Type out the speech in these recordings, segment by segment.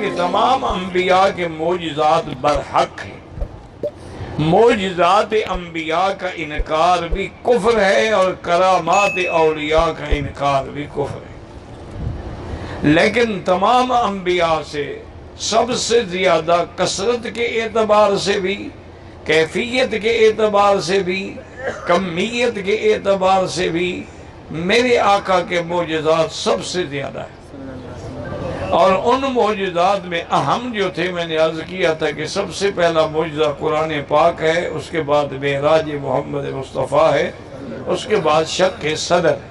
کہ تمام انبیاء کے معجزات برحق ہیں، معجزات انبیاء کا انکار بھی کفر ہے اور کرامات اولیاء کا انکار بھی کفر ہے، لیکن تمام انبیاء سے سب سے زیادہ کثرت کے اعتبار سے بھی، کیفیت کے اعتبار سے بھی، کمیت کے اعتبار سے بھی میرے آقا کے معجزات سب سے زیادہ ہیں۔ اور ان معجزات میں اہم جو تھے، میں نے عرض کیا تھا کہ سب سے پہلا معجزہ قرآن پاک ہے، اس کے بعد معراج محمد مصطفیٰ ہے، اس کے بعد شق صدر ہے۔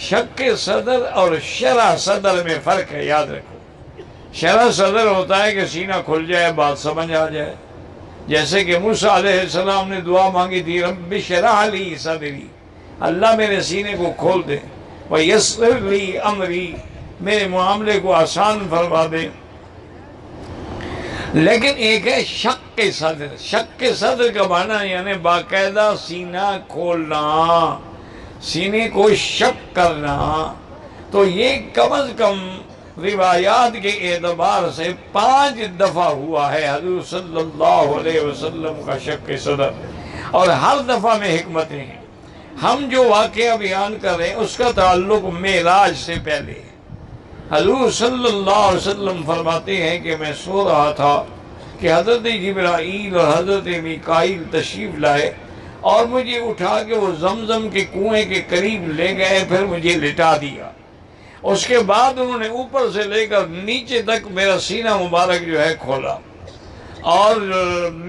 شق صدر اور شرح صدر میں فرق ہے، یاد رکھو۔ شرح صدر ہوتا ہے کہ سینہ کھل جائے، بات سمجھ آ جائے، جیسے کہ موسیٰ علیہ السلام نے دعا مانگی تھی، رب اشرح لی صدری، اللہ میرے سینے کو کھول دے، ویسر لی امری، میرے معاملے کو آسان فرما دے۔ لیکن ایک ہے شق صدر۔ شق صدر کا معنی یعنی باقاعدہ سینہ کھولنا، سینے کو شق کرنا۔ تو یہ کم از کم روایات کے اعتبار سے 5 دفعہ ہوا ہے حضور صلی اللہ علیہ وسلم کا شق صدر، اور ہر دفعہ میں حکمتیں ہیں۔ ہم جو واقعہ بیان کر رہے ہیں اس کا تعلق معراج سے پہلے ہے۔ حضور صلی اللہ علیہ وسلم فرماتے ہیں کہ میں سو رہا تھا کہ حضرت جبرائیل اور حضرت میکائیل تشریف لائے اور مجھے اٹھا کے وہ زمزم کے کنویں کے قریب لے گئے، پھر مجھے لٹا دیا۔ اس کے بعد انہوں نے اوپر سے لے کر نیچے تک میرا سینہ مبارک جو ہے کھولا، اور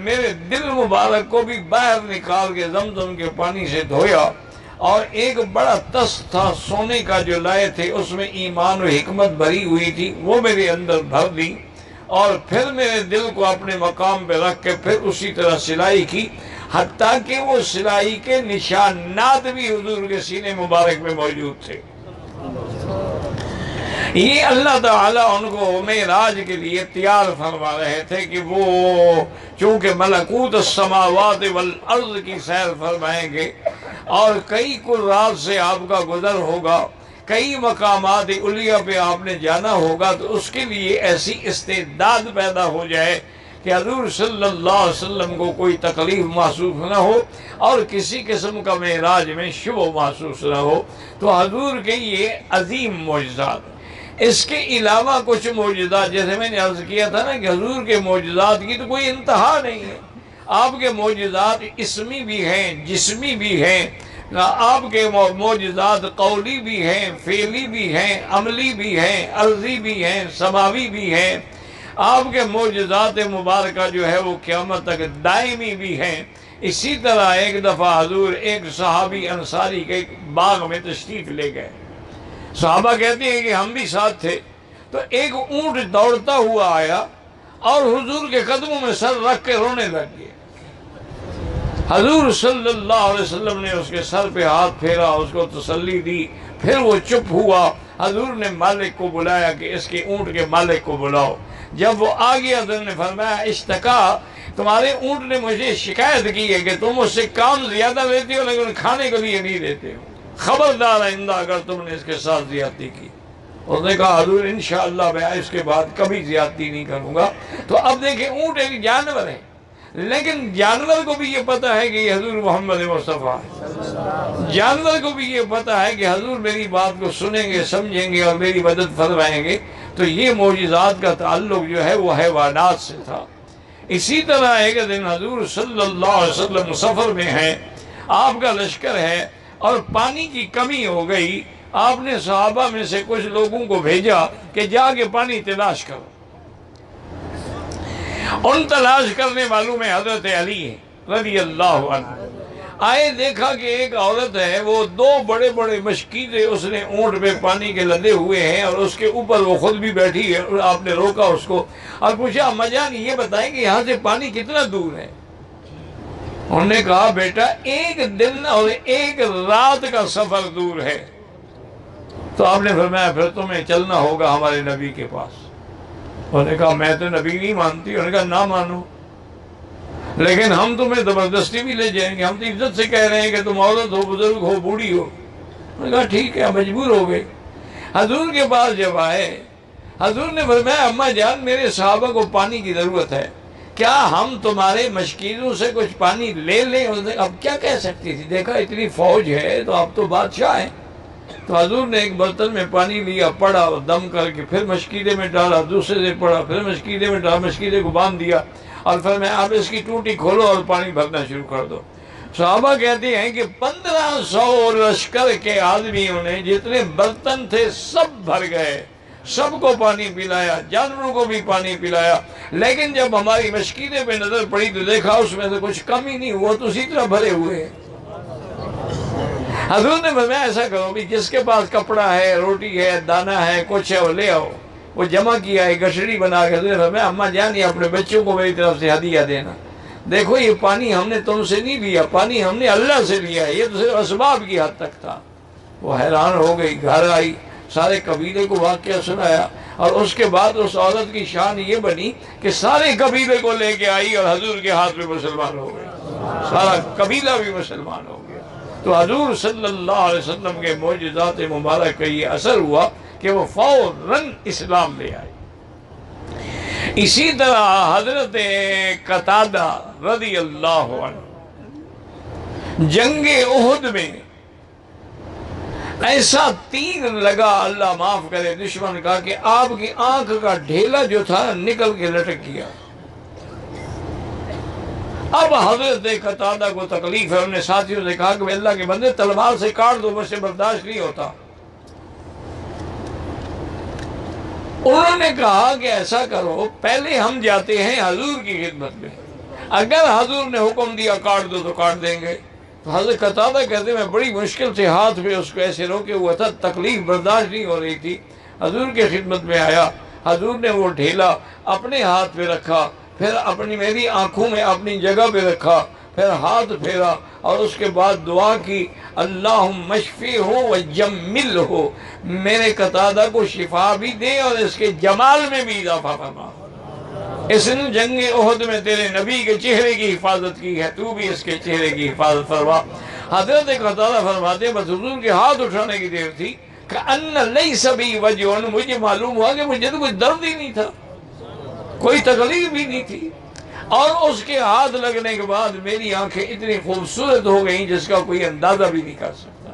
میرے دل مبارک کو بھی باہر نکال کے زمزم کے پانی سے دھویا، اور ایک بڑا تس تھا سونے کا جو لائے تھے، اس میں ایمان و حکمت بھری ہوئی تھی، وہ میرے اندر بھر دی، اور پھر میرے دل کو اپنے مقام پہ رکھ کے پھر اسی طرح سلائی کی، حتیٰ کہ وہ سلائی کے نشانات بھی حضور کے سینے مبارک میں موجود تھے۔ یہ اللہ تعالیٰ ان کو معراج کے لیے تیار فرما رہے تھے کہ وہ چونکہ ملکوت السماوات والارض کی سیر فرمائیں گے، اور کئی قرات سے آپ کا گزر ہوگا، کئی مقامات علیہ پہ آپ نے جانا ہوگا، تو اس کے لیے ایسی استعداد پیدا ہو جائے کہ حضور صلی اللہ علیہ وسلم کو کوئی تکلیف محسوس نہ ہو اور کسی قسم کا معراج میں شبہ محسوس نہ ہو۔ تو حضور کے یہ عظیم معجزات۔ اس کے علاوہ کچھ معجزات، جیسے میں نے عرض کیا تھا نا کہ حضور کے معجزات کی تو کوئی انتہا نہیں ہے۔ آپ کے معجزات اسمی بھی ہیں، جسمی بھی ہیں، آپ کے معجزات قولی بھی ہیں، فعلی بھی ہیں، عملی بھی ہیں، عرضی بھی ہیں، سماوی بھی ہیں۔ آپ کے معجزات مبارکہ جو ہے وہ قیامت تک دائمی بھی ہیں۔ اسی طرح ایک دفعہ حضور ایک صحابی انصاری کے باغ میں تشریف لے گئے، صحابہ کہتے ہیں کہ ہم بھی ساتھ تھے، تو ایک اونٹ دوڑتا ہوا آیا اور حضور کے قدموں میں سر رکھ کے رونے لگ گیا۔ حضور صلی اللہ علیہ وسلم نے اس کے سر پہ ہاتھ پھیرا، اس کو تسلی دی، پھر وہ چپ ہوا۔ حضور نے مالک کو بلایا کہ اس کے اونٹ کے مالک کو بلاؤ۔ جب وہ آ گیا تو انہوں نے فرمایا اشتکا، تمہارے اونٹ نے مجھے شکایت کی ہے کہ تم اس سے کام زیادہ لیتے ہو لیکن کھانے کے لیے نہیں دیتے ہو، خبردار آئندہ اگر تم نے اس کے ساتھ زیادتی کی۔ اس نے کہا حضور انشاءاللہ میں اس کے بعد کبھی زیادتی نہیں کروں گا۔ تو اب دیکھیں اونٹ ایک جانور ہے، لیکن جانور کو بھی یہ پتا ہے کہ یہ حضور محمد مصطفیٰ ہے، جانور کو بھی یہ پتا ہے کہ حضور میری بات کو سنیں گے، سمجھیں گے اور میری مدد فرمائیں گے۔ تو یہ معجزات کا تعلق جو ہے وہ حیوانات سے تھا۔ اسی طرح ایک دن حضور صلی اللہ علیہ وسلم سفر میں ہیں، آپ کا لشکر ہے اور پانی کی کمی ہو گئی۔ آپ نے صحابہ میں سے کچھ لوگوں کو بھیجا کہ جا کے پانی تلاش کرو۔ ان تلاش کرنے والوں میں حضرت علی ہے رضی اللہ عنہ۔ آئے دیکھا کہ ایک عورت ہے، وہ 2 بڑے بڑے مشکیزیں اس نے اونٹ پہ پانی کے لدے ہوئے ہیں اور اس کے اوپر وہ خود بھی بیٹھی ہے، اور آپ نے روکا اس کو اور پوچھا اما جان یہ بتائیں کہ یہاں سے پانی کتنا دور ہے؟ انہوں نے کہا بیٹا 1 دن اور 1 رات کا سفر دور ہے۔ تو آپ نے فرمایا پھر تمہیں چلنا ہوگا ہمارے نبی کے پاس۔ انہوں نے کہا میں تو نبی نہیں مانتی۔ انہوں نے کہا نہ مانو، لیکن ہم تمہیں زبردستی بھی لے جائیں گے، ہم تو عزت سے کہہ رہے ہیں کہ تم عورت ہو، بزرگ ہو، بوڑھی ہو۔ انہوں نے کہا ٹھیک ہے، مجبور ہو گئے۔ حضور کے پاس جب آئے، حضور نے فرمایا اماں جان میرے صحابہ کو پانی کی ضرورت ہے، کیا ہم تمہارے مشکینوں سے کچھ پانی لے لیں؟ اب کیا کہہ سکتی تھی، دیکھا اتنی فوج ہے تو اب تو بادشاہ ہیں۔ تو حضور نے ایک برتن میں پانی لیا، پڑا دم کر کے، پھر مشکیدے میں ڈالا، دوسرے سے پڑا، پھر مشکیدے میں ڈالا، مشکیدے کو باندھ دیا اور فرمایا اب اس کی ٹوٹی کھولو اور پانی بھرنا شروع کر دو۔ صحابہ کہتے ہیں کہ 1500 لشکر کے آدمیوں نے جتنے برتن تھے سب بھر گئے، سب کو پانی پلایا، جانوروں کو بھی پانی پلایا، لیکن جب ہماری مشکیدے پہ نظر پڑی تو دیکھا اس میں سے کچھ کم ہی نہیں ہوا، تو اسی طرح بھرے ہوئے ہیں۔ حضور نے فرمایا ایسا کرو بھی جس کے پاس کپڑا ہے، روٹی ہے، دانہ ہے، کچھ ہے، وہ لے آؤ۔ وہ جمع کیا، ایک گٹھڑی بنا کے حضور نے فرمایا اماں جان یہ اپنے بچوں کو میری طرف سے ہدیہ دینا، دیکھو یہ پانی ہم نے تم سے نہیں لیا، پانی ہم نے اللہ سے لیا ہے، یہ تو صرف اسباب کی حد تک تھا۔ وہ حیران ہو گئی، گھر آئی، سارے قبیلے کو واقعہ سنایا، اور اس کے بعد اس عورت کی شان یہ بنی کہ سارے قبیلے کو لے کے آئی اور حضور کے ہاتھ میں مسلمان ہو گئے، سارا قبیلہ بھی مسلمان ہو گیا۔ تو حضور صلی اللہ علیہ وسلم کے معجزات مبارک کا یہ اثر ہوا کہ وہ فوراً اسلام لے آئے۔ اسی طرح حضرت قتادہ رضی اللہ عنہ جنگ احد میں ایسا تیر لگا، اللہ معاف کرے دشمن کا، کہ آپ کی آنکھ کا ڈھیلا جو تھا نکل کے لٹک گیا۔ اب حضرت قتادہ کو تکلیف ہے، انہوں نے ساتھیوں سے کہا کہ اللہ کے بندے تلوار سے کاٹ دو، مجھ سے برداشت نہیں ہوتا۔ انہوں نے کہا کہ ایسا کرو پہلے ہم جاتے ہیں حضور کی خدمت میں، اگر حضور نے حکم دیا کاٹ دو تو کاٹ دیں گے۔ تو حضرت قتادہ کہتے میں بڑی مشکل سے ہاتھ پہ اس کو ایسے روکے ہوا تھا، تکلیف برداشت نہیں ہو رہی تھی، حضور کی خدمت میں آیا، حضور نے وہ ڈھیلا اپنے ہاتھ پہ رکھا، پھر میری آنکھوں میں اپنی جگہ پہ رکھا، پھر ہاتھ پھیرا اور اس کے بعد دعا کی اللہم اشفی ہو وجمل ہو، میرے قتادہ کو شفا بھی دے اور اس کے جمال میں بھی اضافہ فرما۔ اس نے جنگ احد میں تیرے نبی کے چہرے کی حفاظت کی ہے، تو بھی اس کے چہرے کی حفاظت فرما۔ حضرت قتادہ فرماتے ہیں بس حضور کے ہاتھ اٹھانے کی دیر تھی کہ ان لیس بی وجع، مجھے معلوم ہوا کہ مجھے تو کوئی درد ہی نہیں تھا، کوئی تکلیف بھی نہیں تھی، اور اس کے ہاتھ لگنے کے بعد میری آنکھیں اتنی خوبصورت ہو گئیں جس کا کوئی اندازہ بھی نہیں کر سکتا۔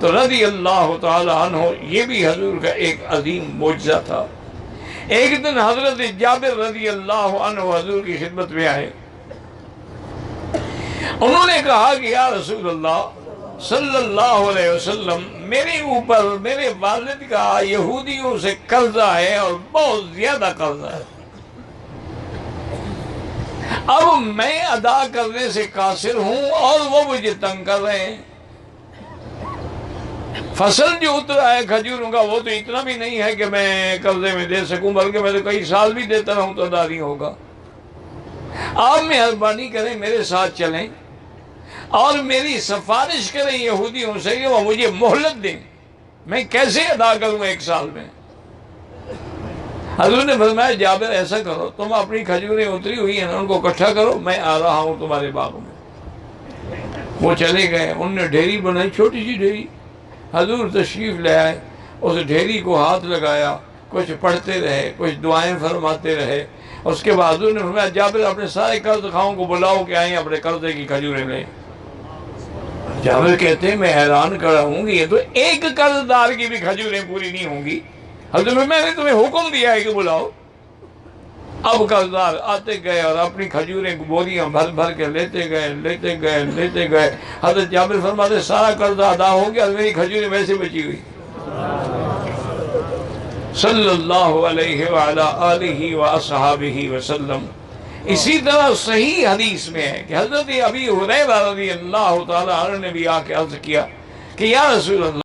تو رضی اللہ تعالی عنہ، یہ بھی حضور کا ایک عظیم معجزہ تھا۔ ایک دن حضرت جابر رضی اللہ عنہ حضور کی خدمت میں آئے، انہوں نے کہا کہ یا رسول اللہ صلی اللہ علیہ وسلم، میرے اوپر میرے والد کا یہودیوں سے قرضہ ہے اور بہت زیادہ قرضہ ہے، اب میں ادا کرنے سے قاصر ہوں اور وہ مجھے تنگ کر رہے ہیں۔ فصل جو اترا ہے کھجوروں کا وہ تو اتنا بھی نہیں ہے کہ میں قرضے میں دے سکوں، بلکہ میں تو کئی سال بھی دیتا رہوں تو ادا نہیں ہوگا۔ آپ مہربانی کریں میرے ساتھ چلیں اور میری سفارش کریں یہودیوں سے کہ وہ مجھے مہلت دیں، میں کیسے ادا کروں ایک سال میں۔ حضور نے فرمایا جابر ایسا کرو، تم اپنی کھجوریں اتری ہوئی ہیں ان کو اکٹھا کرو، میں آ رہا ہوں تمہارے باغ میں۔ وہ چلے گئے، ان نے ڈھیری بنائی، چھوٹی سی ڈھیری، حضور تشریف لے آئے، اس ڈھیری کو ہاتھ لگایا، کچھ پڑھتے رہے، کچھ دعائیں فرماتے رہے۔ اس کے بعد حضور نے فرمایا جابر اپنے سارے قرض خواہوں کو بلاؤ کہ آئیں اپنے قرضے کی کھجوریں لیں۔ جابر کہتے ہیں میں حیران کھڑا ہوں گی، یہ تو ایک قرض دار کی بھی کھجوریں پوری نہیں ہوں گی۔ حضور میں نے تمہیں حکم دیا ہے کہ بلاؤ۔ اب قرض دار آتے گئے اور اپنی کھجوریں بوریاں بھر بھر کے لیتے گئے۔ حضرت جابر فرماتے سارا قرضہ ادا ہو گیا اور میری کھجوریں ویسے بچی ہوئی۔ صلی اللہ علیہ وعلی آلہ واصحابہ وسلم۔ اسی طرح صحیح حدیث میں ہے کہ حضرت ابی ہریرہ رضی اللہ تعالی عنہ نے بھی آ کے عرض کیا کہ یا رسول اللہ